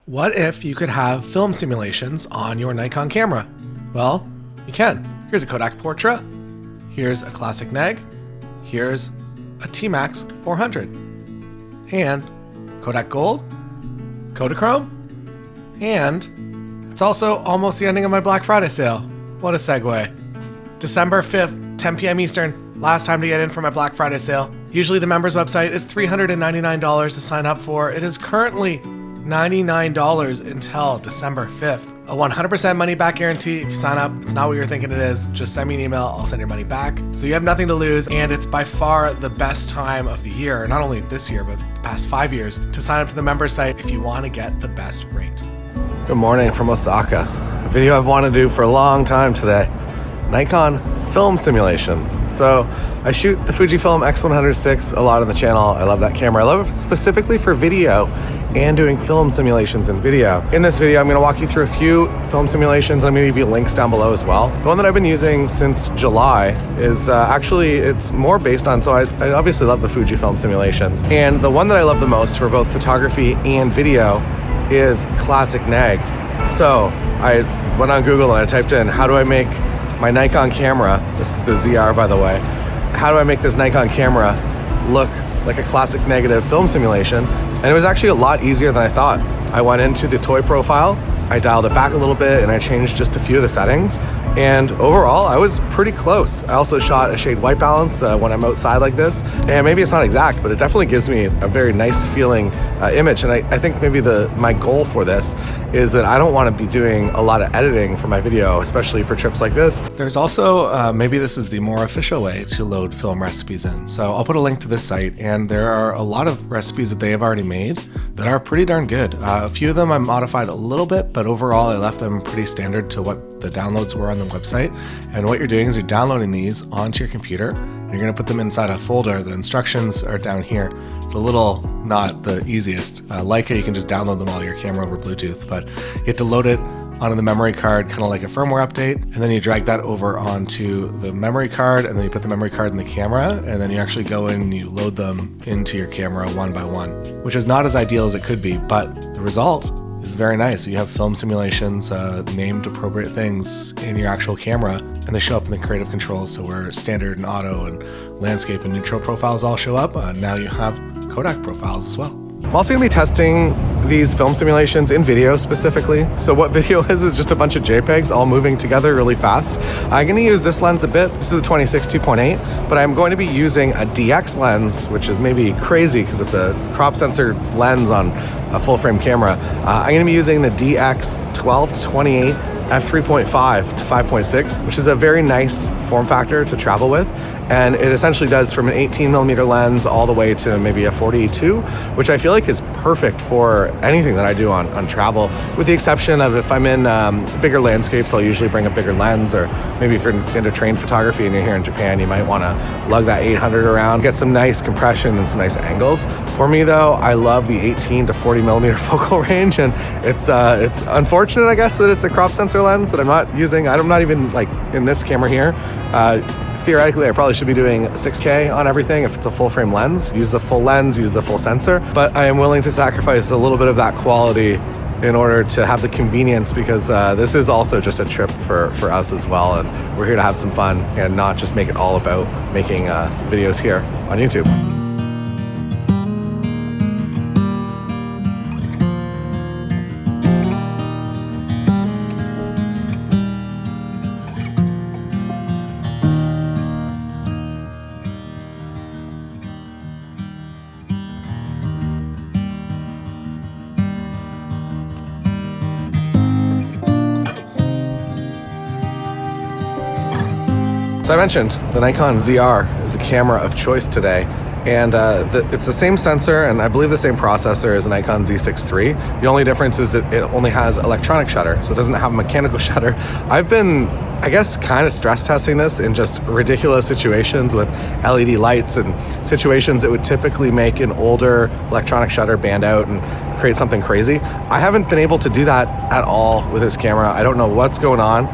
What if you could have film simulations on your Nikon camera? Well, you can. Here's a Kodak Portra, here's a classic neg, here's a T-Max 400, and Kodak Gold, Kodachrome, and it's also almost the ending of my Black Friday sale. What a segue. December 5th, 10 p.m. Eastern, last time to get in for my Black Friday sale. Usually the members website is $399 to sign up for. It is currently $99 until December 5th. A 100% money back guarantee. If you sign up, it's not what you're thinking it is. Just send me an email, I'll send your money back. So you have nothing to lose, and it's by far the best time of the year, not only this year, but the past 5 years, to sign up to the member site if you want to get the best rate. Good morning from Osaka. A video I've wanted to do for a long time today. Nikon film simulations. So I shoot the Fujifilm X100VI a lot on the channel. I love that camera. I love it specifically for video and doing film simulations and video. In this video, I'm going to walk you through a few film simulations. I'm going to give you links down below as well. The one that I've been using since July is actually, it's more based on, so I obviously love the Fujifilm simulations. And the one that I love the most for both photography and video is classic neg. So I went on Google and I typed in, how do I make my Nikon camera, this is the ZR by the way, how do I make this Nikon camera look like a classic negative film simulation? And it was actually a lot easier than I thought. I went into the toy profile, I dialed it back a little bit, and I changed just a few of the settings. And overall, I was pretty close. I also shot a shade white balance when I'm outside like this. And maybe it's not exact, but it definitely gives me a very nice feeling image. And I think maybe my goal for this is that I don't want to be doing a lot of editing for my video, especially for trips like this. There's also, maybe this is the more official way to load film recipes in. So I'll put a link to this site, and there are a lot of recipes that they have already made that are pretty darn good. A few of them I modified a little bit, but overall I left them pretty standard to what the downloads were on the website. And what you're doing is you're downloading these onto your computer, and you're gonna put them inside a folder. The instructions are down here. It's a little not the easiest. Leica, you can just download them all to your camera over Bluetooth, but you have to load it onto the memory card, kind of like a firmware update, and then you drag that over onto the memory card, and then you put the memory card in the camera, and then you actually go in and you load them into your camera one by one, which is not as ideal as it could be, but the result is very nice. You have film simulations, named appropriate things in your actual camera, and they show up in the creative controls. So where standard and auto and landscape and neutral profiles all show up, now you have Kodak profiles as well. I'm also going to be testing these film simulations in video specifically. So what video is just a bunch of JPEGs all moving together really fast. I'm going to use this lens a bit. This is the 26 2.8, but I'm going to be using a DX lens, which is maybe crazy because it's a crop sensor lens on a full frame camera. I'm going to be using the DX 12 to 28 f3.5 to 5.6, which is a very nice form factor to travel with. And it essentially does from an 18mm lens all the way to maybe a 42, which I feel like is perfect for anything that I do on travel, with the exception of if I'm in bigger landscapes, I'll usually bring a bigger lens, or maybe if you're into train photography and you're here in Japan, you might want to lug that 800 around, get some nice compression and some nice angles. For me though, I love the 18 to 40mm focal range, and it's unfortunate, I guess, that it's a crop sensor lens that I'm not using. I'm not even like in this camera here. Theoretically, I probably should be doing 6K on everything if it's a full frame lens. Use the full lens, use the full sensor, but I am willing to sacrifice a little bit of that quality in order to have the convenience, because this is also just a trip for us as well, and we're here to have some fun and not just make it all about making videos here on YouTube. So I mentioned the Nikon ZR is the camera of choice today, and it's the same sensor and I believe the same processor as the Nikon Z6 III. The only difference is that it only has electronic shutter, so it doesn't have a mechanical shutter. I've been I guess kind of stress testing this in just ridiculous situations with LED lights and situations that would typically make an older electronic shutter band out and create something crazy. I haven't been able to do that at all with this camera. I don't know what's going on,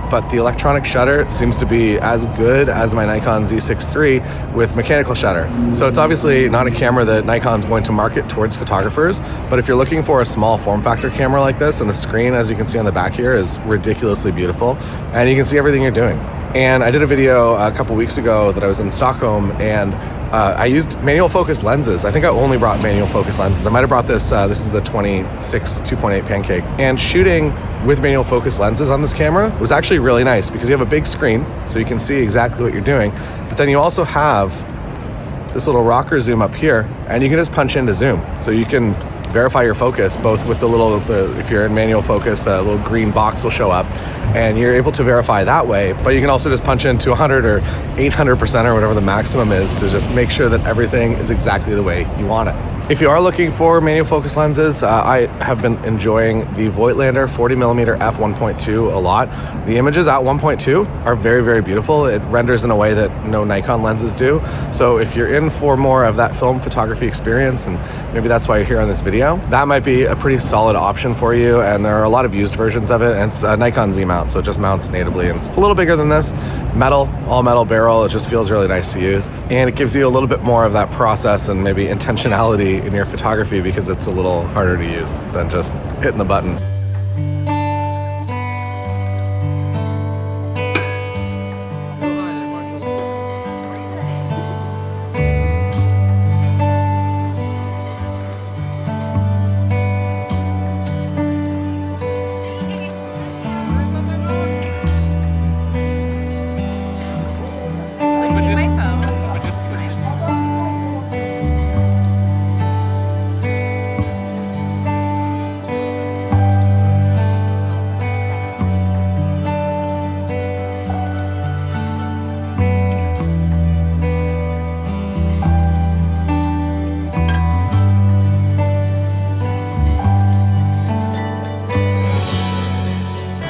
but the electronic shutter seems to be as good as my Nikon Z6 III with mechanical shutter. So it's obviously not a camera that Nikon's going to market towards photographers, but if you're looking for a small form factor camera like this, and the screen, as you can see on the back here, is ridiculously beautiful, and you can see everything you're doing. And I did a video a couple weeks ago that I was in Stockholm, and I used manual focus lenses. I think I only brought manual focus lenses. I might have brought this, this is the 26 2.8 Pancake. And shooting with manual focus lenses on this camera was actually really nice because you have a big screen, so you can see exactly what you're doing. But then you also have this little rocker zoom up here, and you can just punch into zoom. So you can verify your focus both with if you're in manual focus, a little green box will show up and you're able to verify that way, but you can also just punch into 100 or 800% or whatever the maximum is to just make sure that everything is exactly the way you want it. If you are looking for manual focus lenses, I have been enjoying the Voigtlander 40mm f1.2 a lot. The images at 1.2 are very, very beautiful. It renders in a way that no Nikon lenses do. So if you're in for more of that film photography experience, and maybe that's why you're here on this video, that might be a pretty solid option for you. And there are a lot of used versions of it, and it's a Nikon Z mount, so it just mounts natively. And it's a little bigger than this. Metal, all metal barrel. It just feels really nice to use. And it gives you a little bit more of that process and maybe intentionality in your photography because it's a little harder to use than just hitting the button.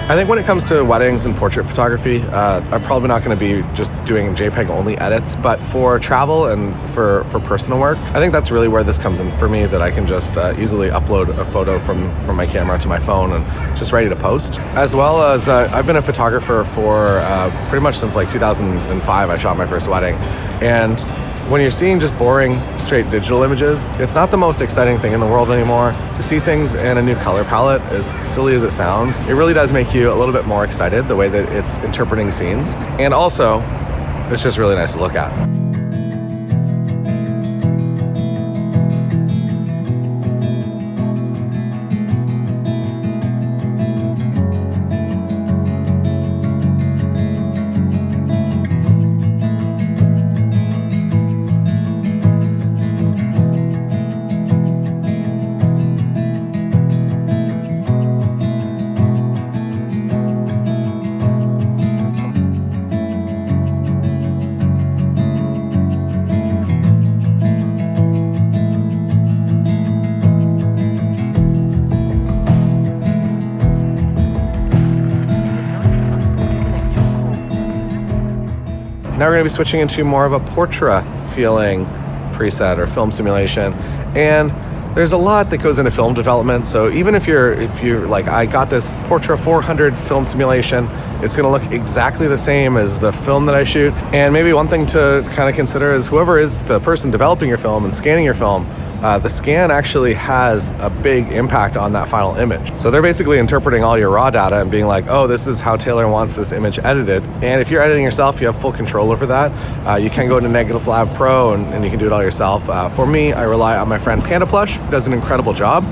I think when it comes to weddings and portrait photography, I'm probably not going to be just doing JPEG only edits, but for travel and for personal work, I think that's really where this comes in for me, that I can just easily upload a photo from my camera to my phone and just ready to post. As well as I've been a photographer for pretty much since like 2005. I shot my first wedding, and when you're seeing just boring, straight digital images, it's not the most exciting thing in the world anymore. To see things in a new color palette, as silly as it sounds, it really does make you a little bit more excited the way that it's interpreting scenes. And also, it's just really nice to look at. Now we're going to be switching into more of a Portra feeling preset or film simulation, and there's a lot that goes into film development. So even if you're like, I got this Portra 400 film simulation, it's going to look exactly the same as the film that I shoot. And maybe one thing to kind of consider is whoever is the person developing your film and scanning your film, the scan actually has a big impact on that final image. So they're basically interpreting all your raw data and being like, oh, this is how Taylor wants this image edited. And if you're editing yourself, you have full control over that. You can go into Negative Lab Pro and you can do it all yourself. For me, I rely on my friend Panda Plush, who does an incredible job.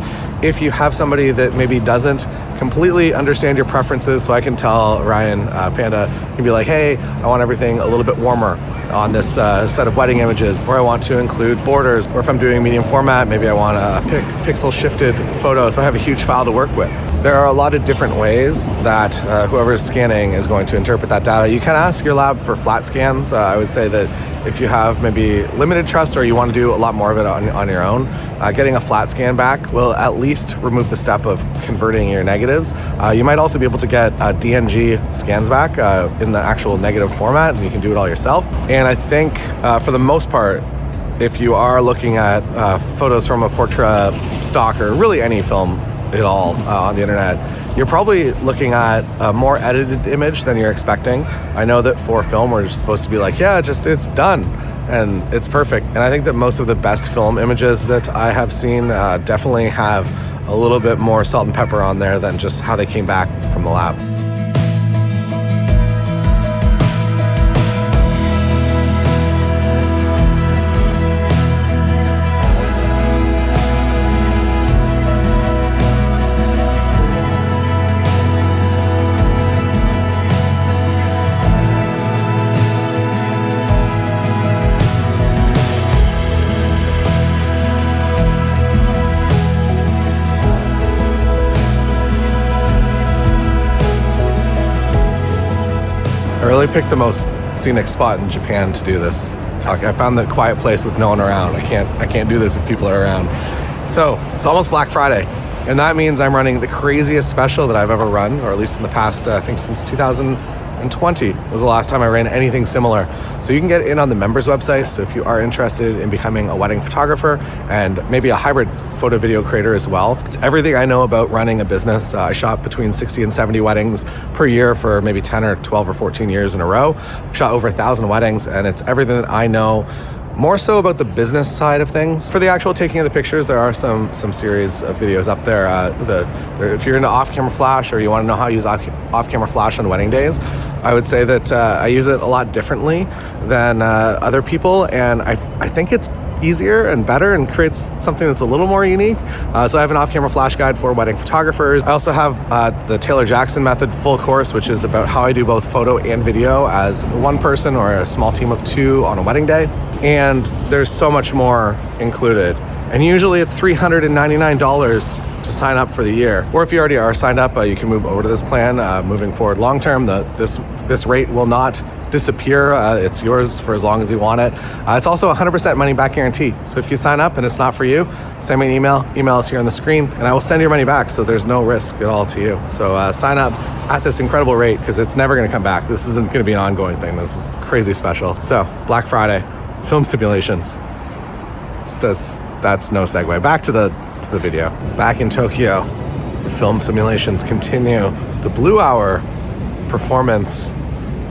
If you have somebody that maybe doesn't completely understand your preferences, so I can tell Ryan, Panda, can be like, hey, I want everything a little bit warmer on this set of wedding images, or I want to include borders, or if I'm doing medium format, maybe I want a pixel shifted photo, so I have a huge file to work with. There are a lot of different ways that whoever is scanning is going to interpret that data. You can ask your lab for flat scans. I would say that if you have maybe limited trust or you want to do a lot more of it on your own, getting a flat scan back will at least remove the step of converting your negatives. You might also be able to get DNG scans back in the actual negative format, and you can do it all yourself. And I think for the most part, if you are looking at photos from a Portra stock or really any film at all on the internet, you're probably looking at a more edited image than you're expecting. I know that for film, we're just supposed to be like, yeah, just it's done and it's perfect. And I think that most of the best film images that I have seen definitely have a little bit more salt and pepper on there than just how they came back from the lab. I really picked the most scenic spot in Japan to do this talk. I found the quiet place with no one around. I can't do this if people are around. So it's almost Black Friday, and that means I'm running the craziest special that I've ever run, or at least in the past, I think since 2020 was the last time I ran anything similar. So you can get in on the members website. So if you are interested in becoming a wedding photographer and maybe a hybrid photo video creator as well, it's everything I know about running a business. I shot between 60 and 70 weddings per year for maybe 10 or 12 or 14 years in a row. I've shot over 1,000 weddings, and it's everything that I know, more so about the business side of things. For the actual taking of the pictures, there are some series of videos up there. If you're into off-camera flash, or you want to know how to use off-camera flash on wedding days, I would say that I use it a lot differently than other people, and I think it's easier and better and creates something that's a little more unique. So I have an off-camera flash guide for wedding photographers. I also have the Taylor Jackson method full course, which is about how I do both photo and video as one person or a small team of 2 on a wedding day. And there's so much more included. And usually it's $399 to sign up for the year. Or if you already are signed up, you can move over to this plan. Moving forward long term, this rate will not disappear. It's yours for as long as you want it. It's also 100% money back guarantee. So if you sign up and it's not for you, send me an email. Email is here on the screen, and I will send your money back, so there's no risk at all to you. So sign up at this incredible rate, because it's never going to come back. This isn't going to be an ongoing thing. This is crazy special. So Black Friday, film simulations. That's no segue. Back to the video. Back in Tokyo, film simulations continue. The Blue Hour performance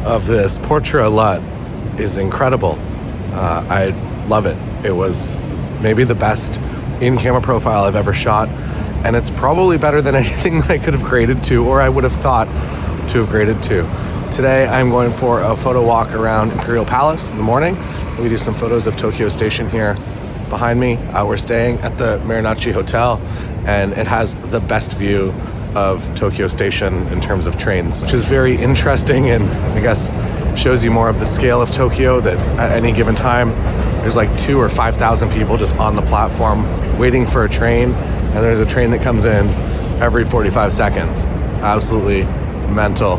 of this Portra LUT is incredible. I love it. It was maybe the best in-camera profile I've ever shot, and it's probably better than anything that I could have graded to, or I would have thought to have graded to. Today I'm going for a photo walk around Imperial Palace in the morning. We do some photos of Tokyo Station here behind me. We're staying at the Marunouchi Hotel, and it has the best view of Tokyo Station in terms of trains, which is very interesting, and I guess shows you more of the scale of Tokyo, that at any given time there's like 2,000 or 5,000 people just on the platform waiting for a train, and there's a train that comes in every 45 seconds. Absolutely mental.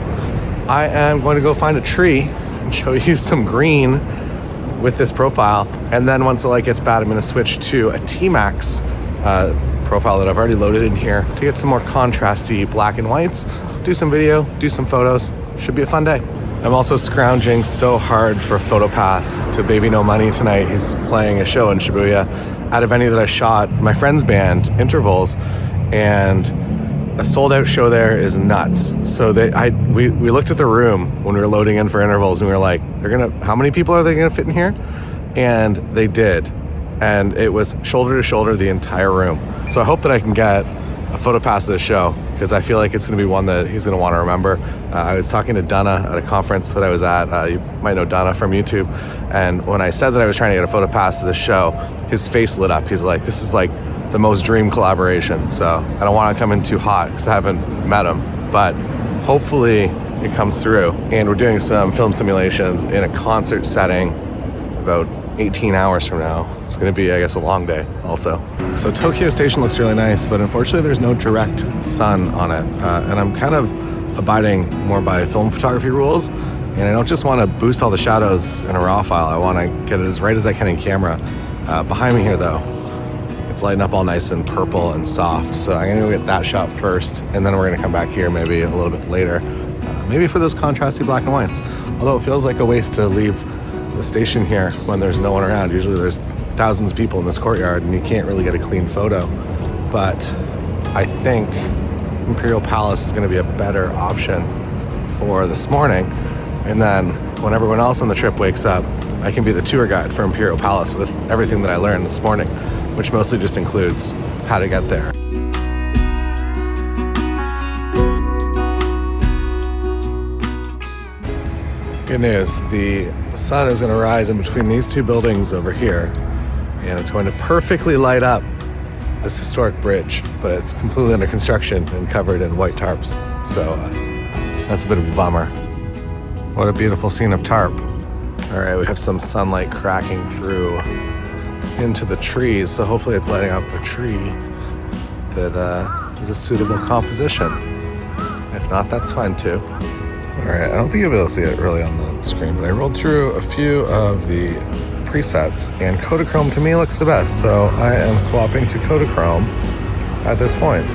I am going to go find a tree and show you some green with this profile, and then once the light gets bad, I'm going to switch to a T-Max profile that I've already loaded in here to get some more contrasty black and whites, do some video, do some photos. Should be a fun day. I'm also scrounging so hard for a photo pass to Baby No Money tonight. He's playing a show in Shibuya at a venue that I shot my friend's band, Intervals, and a sold-out show there is nuts. So we looked at the room when we were loading in for Intervals, and we were like, how many people are they gonna fit in here? And they did. And it was shoulder to shoulder the entire room. So I hope that I can get a photo pass of this show, because I feel like it's going to be one that he's going to want to remember. I was talking to Donna at a conference that I was at. You might know Donna from YouTube. And when I said that I was trying to get a photo pass of this show, his face lit up. He's like, this is like the most dream collaboration. So I don't want to come in too hot because I haven't met him, but hopefully it comes through. And we're doing some film simulations in a concert setting about 18 hours from now. It's going to be, I guess, a long day also. So Tokyo Station looks really nice, but unfortunately there's no direct sun on it. And I'm kind of abiding more by film photography rules. And I don't just want to boost all the shadows in a RAW file. I want to get it as right as I can in camera. Behind me here, though, it's lighting up all nice and purple and soft. So I'm going to go get that shot first, and then we're going to come back here maybe a little bit later. Maybe for those contrasty black and whites. Although it feels like a waste to leave the station here when there's no one around. Usually there's thousands of people in this courtyard and you can't really get a clean photo. But I think Imperial Palace is going to be a better option for this morning. And then when everyone else on the trip wakes up, I can be the tour guide for Imperial Palace with everything that I learned this morning, which mostly just includes how to get there. Good news, the sun is going to rise in between these two buildings over here, and it's going to perfectly light up this historic bridge, but it's completely under construction and covered in white tarps. So that's a bit of a bummer. What a beautiful scene of tarp. All right, we have some sunlight cracking through into the trees, so hopefully it's lighting up a tree that is a suitable composition. If not, that's fine too. All right, I don't think you'll be able to see it really on the screen, but I rolled through a few of the presets, and Kodachrome to me looks the best, so I am swapping to Kodachrome at this point.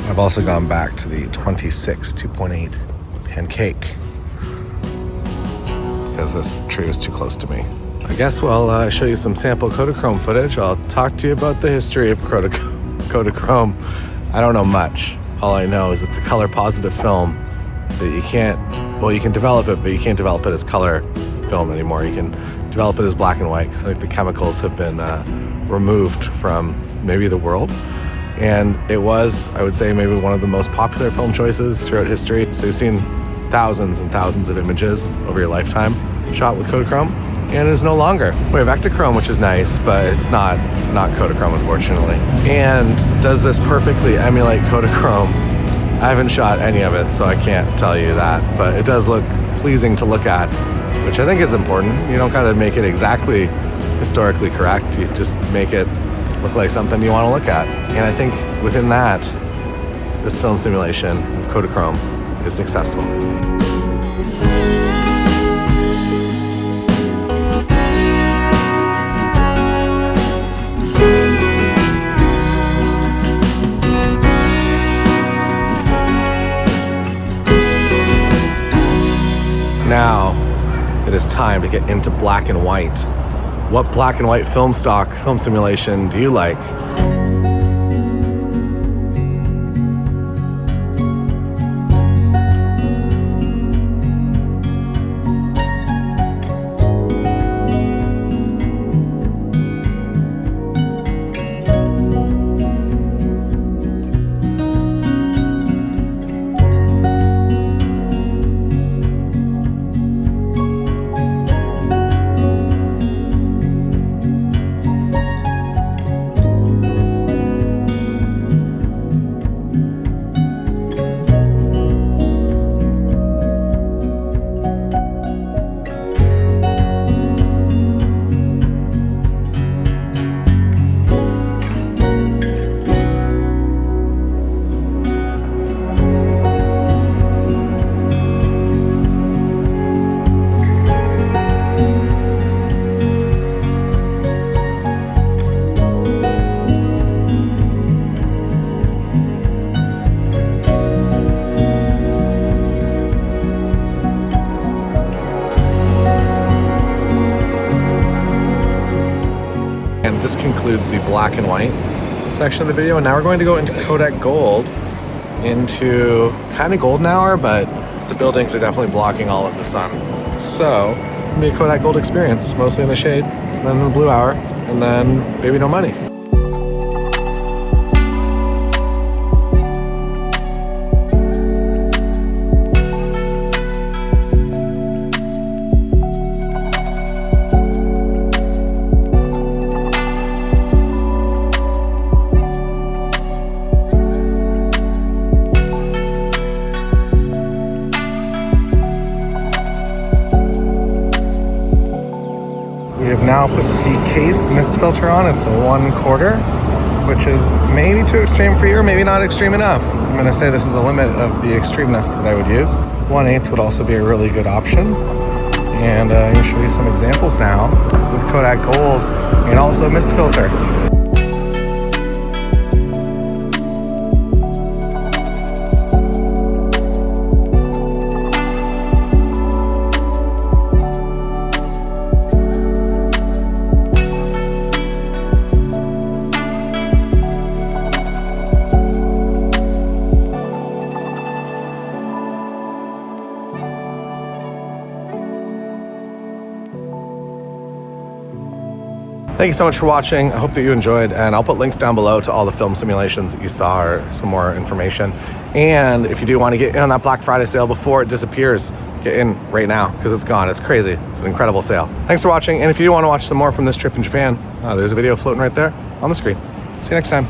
I've also gone back to the 26 2.8 pancake because this tree was too close to me. I guess while show you some sample Kodachrome footage, I'll talk to you about the history of Kodachrome. I don't know much. All I know is it's a color positive film that you can't, well, you can develop it, but you can't develop it as color film anymore. You can develop it as black and white because I think the chemicals have been removed from maybe the world. And it was, I would say, maybe one of the most popular film choices throughout history. So you've seen thousands and thousands of images over your lifetime shot with Kodachrome, and it is no longer. We have Ektachrome, which is nice, but it's not Kodachrome, unfortunately. And does this perfectly emulate Kodachrome? I haven't shot any of it, so I can't tell you that, but it does look pleasing to look at, which I think is important. You don't gotta make it exactly historically correct, you just make it look like something you wanna look at. And I think within that, this film simulation of Kodachrome is successful. Now, it is time to get into black and white. What black and white film stock, film simulation do you like? This concludes the black and white section of the video, and now we're going to go into Kodak Gold, into kind of golden hour, but the buildings are definitely blocking all of the sun. So it's gonna be a Kodak Gold experience, mostly in the shade, then in the blue hour, and then maybe no money. We have now put the case mist filter on. It's a 1/4, which is maybe too extreme for you, or maybe not extreme enough. I'm gonna say this is the limit of the extremeness that I would use. 1/8 would also be a really good option. And I'm gonna show you some examples now with Kodak Gold and also mist filter. Thank you so much for watching. I hope that you enjoyed, and I'll put links down below to all the film simulations that you saw, or some more information. And if you do want to get in on that Black Friday sale before it disappears, get in right now, because it's gone. It's crazy. It's an incredible sale. Thanks for watching, and if you do want to watch some more from this trip in Japan, there's a video floating right there on the screen. See you next time.